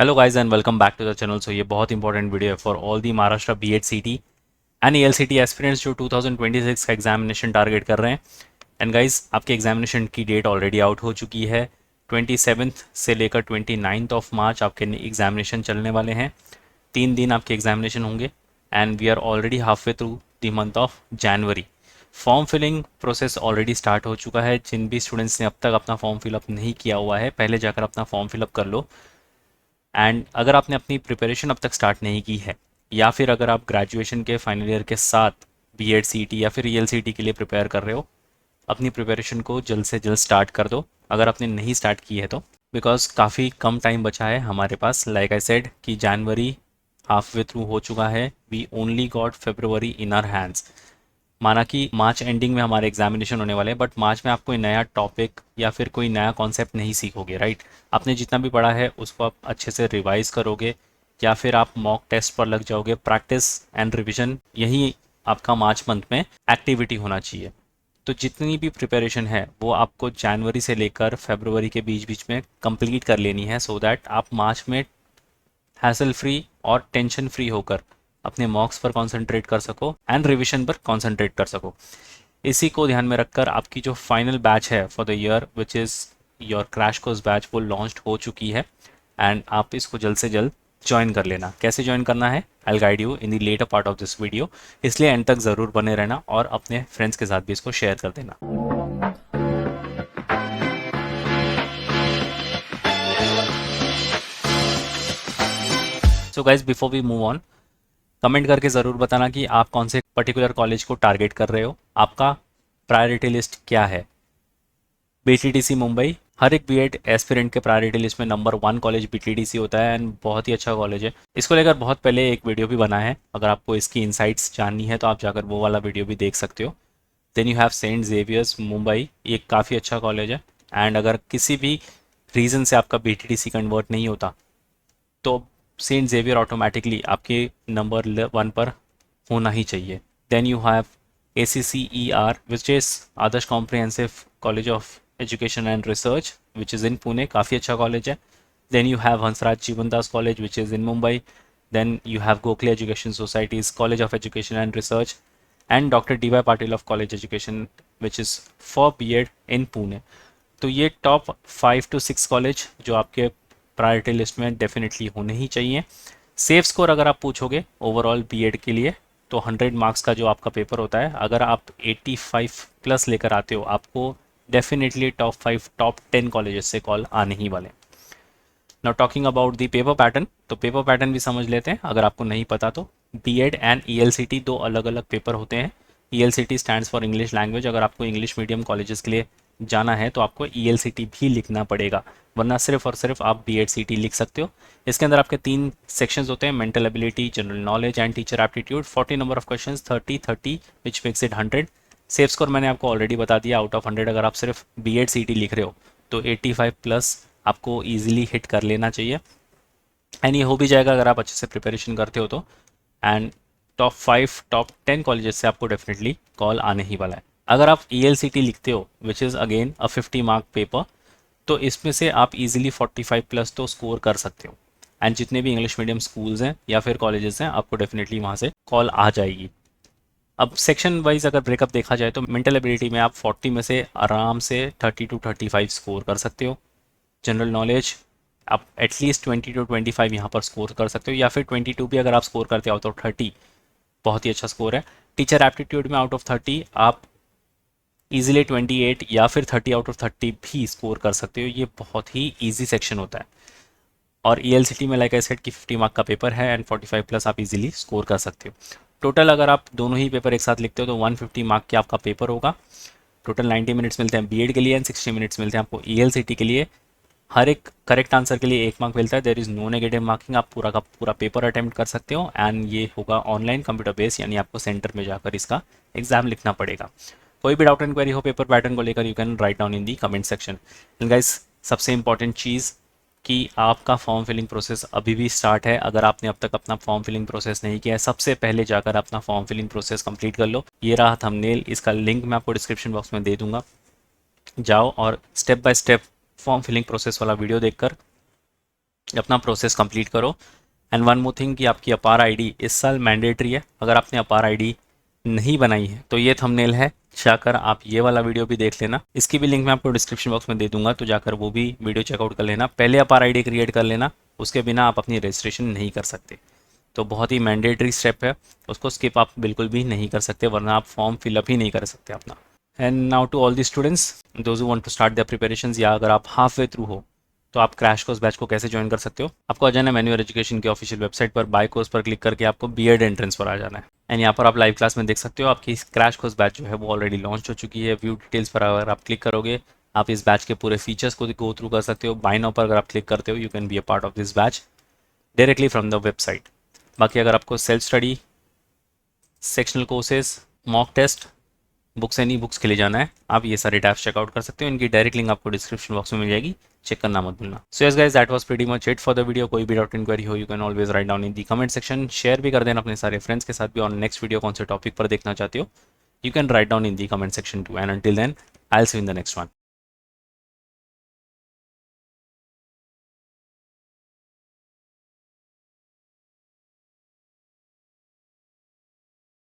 Hello guys and welcome back to the channel. So ये बहुत important video है for all the Maharashtra BEd CET and ELCT aspirants जो 2026 का examination target कर रहे हैं। एंड गाइस आपके एग्जामिनेशन की डेट ऑलरेडी आउट हो चुकी है। 27 से लेकर 29 ऑफ मार्च आपके एग्जामिनेशन चलने वाले हैं। 3 दिन आपके एग्जामिनेशन होंगे and we are already half way through the month of January. Form filling process already start हो चुका है। जिन भी स्टूडेंट्स ने अब तक अपना फॉर्म फिलअप नहीं किया हुआ है पहले जाकर अपना फॉर्म फिलअप कर लो। एंड अगर आपने अपनी प्रिपरेशन अब तक स्टार्ट नहीं की है या फिर अगर आप ग्रेजुएशन के फाइनल ईयर के साथ बीएड सीईटी या फिर ईएलसीटी के लिए प्रिपेयर कर रहे हो, अपनी प्रिपरेशन को जल्द से जल्द स्टार्ट कर दो अगर आपने नहीं स्टार्ट की है तो, बिकॉज काफ़ी कम टाइम बचा है हमारे पास। लाइक आई सेड कि जनवरी हाफ वे थ्रू हो चुका है, we only got February in our hands. माना कि मार्च एंडिंग में हमारे एग्जामिनेशन होने वाले हैं, बट मार्च में आप कोई नया टॉपिक या फिर कोई नया कॉन्सेप्ट नहीं सीखोगे, राइट। आपने जितना भी पढ़ा है उसको आप अच्छे से रिवाइज करोगे या फिर आप मॉक टेस्ट पर लग जाओगे। प्रैक्टिस एंड रिविजन यही आपका मार्च मंथ में एक्टिविटी होना चाहिए। तो जितनी भी प्रिपरेशन है वो आपको जनवरी से लेकर फरवरी के बीच बीच में कंप्लीट कर लेनी है, सो दैट आप मार्च में हैसल फ्री और टेंशन फ्री होकर अपने मॉक्स पर कंसंट्रेट कर सको एंड रिवीजन पर कंसंट्रेट कर सको। इसी को ध्यान में रखकर आपकी जो फाइनल बैच है for the year which is your crash course batch वो लॉन्च हो चुकी है एंड आप इसको जल्द से जल्द ज्वाइन कर लेना। कैसे ज्वाइन करना है I guide you in the latter part of this video, इसलिए एंड तक ज़रूर बने रहना और अपने फ्रेंड्स के साथ भी इसको शेयर कर देना। So guys before we move on, comment करके ज़रूर बताना कि आप कौन से पर्टिकुलर कॉलेज को टारगेट कर रहे हो, आपका प्रायोरिटी लिस्ट क्या है। बीटीडीसी मुंबई, हर एक बीएड एस्पिरेंट के प्रायोरिटी लिस्ट में नंबर 1 कॉलेज बीटीडीसी होता है एंड बहुत ही अच्छा कॉलेज है। इसको लेकर बहुत पहले एक वीडियो भी बना है, अगर आपको इसकी इनसाइट्स जाननी है तो आप जाकर वो वाला वीडियो भी देख सकते हो। Then you have saint Xavier's Mumbai, ये काफ़ी अच्छा कॉलेज है एंड अगर किसी भी रीज़न से आपका बीटीडीसी कन्वर्ट नहीं होता तो सेंट जेवियर ऑटोमेटिकली आपके नंबर 1 पर होना ही चाहिए। Then you have ACCER which is Adarsh comprehensive college of education and research which is in Pune, काफ़ी अच्छा कॉलेज है। Then you have Hansraj Jeevandas college which is in Mumbai. Then you have Gokhale education society's college of education and research and doctor DY Patil of college education which is for BEd in Pune. तो ये top 5 to 6 college जो आपके priority list में definitely होने ही चाहिए। Safe score अगर आप पूछोगे ओवरऑल बीएड के लिए तो 100 मार्क्स का जो आपका पेपर होता है, अगर आप 85 प्लस लेकर आते हो आपको डेफिनेटली टॉप 5 टॉप 10 कॉलेजेस से कॉल आने ही वाले। Now talking about the paper pattern, तो पेपर पैटर्न भी समझ लेते हैं अगर आपको नहीं पता तो। बीएड एंड ईएलसीटी दो अलग अलग पेपर होते हैं। ईएलसीटी स्टैंड्स फॉर इंग्लिश लैंग्वेज, अगर आपको इंग्लिश मीडियम कॉलेजेस के लिए जाना है तो आपको ईएलसीटी भी लिखना पड़ेगा, वरना सिर्फ और सिर्फ आप बीएड-सीटी लिख सकते हो। इसके अंदर आपके 3 सेक्शंस होते हैं, mental ability, general knowledge and teacher aptitude. 40 number of questions, 30 which makes it 100। Safe score मैंने आपको ऑलरेडी बता दिया, आउट ऑफ 100 अगर आप सिर्फ बीएड-सीटी लिख रहे हो तो 85 प्लस आपको ईजिली हिट कर लेना चाहिए एंड ये हो भी जाएगा अगर आप अच्छे से प्रिपरेशन करते हो तो। एंड टॉप 5 टॉप 10 कॉलेजेस से आपको डेफिनेटली कॉल आने ही वाला है। अगर आप ईएलसीटी लिखते हो which is again a 50 mark paper, तो इसमें से आप इजीली 45 प्लस तो स्कोर कर सकते हो एंड जितने भी इंग्लिश मीडियम स्कूल्स हैं या फिर कॉलेजेस हैं आपको डेफिनेटली वहाँ से कॉल आ जाएगी। अब सेक्शन वाइज अगर ब्रेकअप देखा जाए तो मेंटल एबिलिटी में आप 40 में से आराम से 30 to 35 स्कोर कर सकते हो। जनरल नॉलेज आप एटलीस्ट 20 to 25 यहाँ पर स्कोर कर सकते हो, या फिर 22 भी अगर आप स्कोर करते हो आउट ऑफ 30 बहुत ही अच्छा स्कोर है। टीचर एप्टीट्यूड में आउट ऑफ 30 आप इजीली 28 या फिर 30 आउट ऑफ 30 भी स्कोर कर सकते हो, ये बहुत ही ईजी सेक्शन होता है। और ईएलसीटी में लाइक आई सेड कि 50 मार्क का पेपर है एंड 45 प्लस आप इजीली स्कोर कर सकते हो। टोटल अगर आप दोनों ही पेपर एक साथ लिखते हो तो 150 मार्क के आपका पेपर होगा। टोटल 90 मिनट्स मिलते हैं बीएड के लिए एंड 60 मिनट्स मिलते हैं आपको ईएलसीटी के लिए। हर एक करेक्ट आंसर के लिए 1 मार्क मिलता है, there is no negative marking. आप पूरा का पूरा पेपर अटेम्प्ट कर सकते हो एंड ये होगा ऑनलाइन कंप्यूटर बेस, यानी आपको सेंटर में जाकर इसका एग्जाम लिखना पड़ेगा। कोई भी डाउट एंड क्वेरी हो पेपर पैटर्न को लेकर you can write down in the comment section. And guys सबसे इंपॉर्टेंट चीज़ कि आपका फॉर्म फिलिंग प्रोसेस अभी भी स्टार्ट है। अगर आपने अब तक अपना फॉर्म फिलिंग प्रोसेस नहीं किया है, सबसे पहले जाकर अपना फॉर्म फिलिंग प्रोसेस कंप्लीट कर लो। ये रहा थंबनेल, इसका लिंक मैं आपको डिस्क्रिप्शन बॉक्स में दे दूंगा। जाओ और step by step form filling process वाला वीडियो देखकर अपना प्रोसेस कंप्लीट करो। एंड वन मोर थिंग कि आपकी अपार आईडी इस साल मैंडेटरी है। अगर आपने अपार आईडी नहीं बनाई है तो ये थंबनेल है, जाकर आप ये वाला वीडियो भी देख लेना। इसकी भी लिंक मैं आपको डिस्क्रिप्शन बॉक्स में दे दूंगा, तो जाकर वो भी वीडियो चेकआउट कर लेना। पहले अपार आईडी क्रिएट कर लेना, उसके बिना आप अपनी रजिस्ट्रेशन नहीं कर सकते। तो बहुत ही मैंडेटरी स्टेप है, उसको स्किप आप बिल्कुल भी नहीं कर सकते, वरना आप फॉर्म फिलअप ही नहीं कर सकते अपना। And now to all the students those who want to start their preparations, या अगर आप हाफ वे थ्रू हो तो आप क्रैश कोर्स बैच को कैसे ज्वाइन कर सकते हो। आपको आ जाना है मैन्युअल एजुकेशन की ऑफिशियल वेबसाइट पर, बाय कोर्स पर क्लिक करके आपको बीएड एंट्रेंस पर आ जाना है। एंड यहाँ पर आप लाइव क्लास में देख सकते हो आपकी क्रैश कोर्स बैच जो है वो ऑलरेडी लॉन्च हो चुकी है। व्यू डिटेल्स पर अगर आप क्लिक करोगे आप इस बैच के पूरे फीचर्स को गो थ्रू कर सकते हो। बाय नाउ पर अगर आप क्लिक करते हो you can be a part of this batch directly from the website. बाकी अगर आपको self study, sectional courses, mock test, books and e books के लिए जाना है, आप ये सारे टैब्स चेकआउट कर सकते हो। इनकी डायरेक्ट लिंक आपको डिस्क्रिप्शन बॉक्स में मिल जाएगी, चेक करना मत भूलना। So yes guys, that was pretty much it for the video. कोई भी डाउट इंक्वायरी हो you can always right down in the comment section. Share भी कर देना अपने सारे फ्रेंड्स के साथ भी, और नेक्स्ट वीडियो कौन से टॉपिक पर देखना चाहते हो you can write down in the comment section too. And until then I will see you in the next one.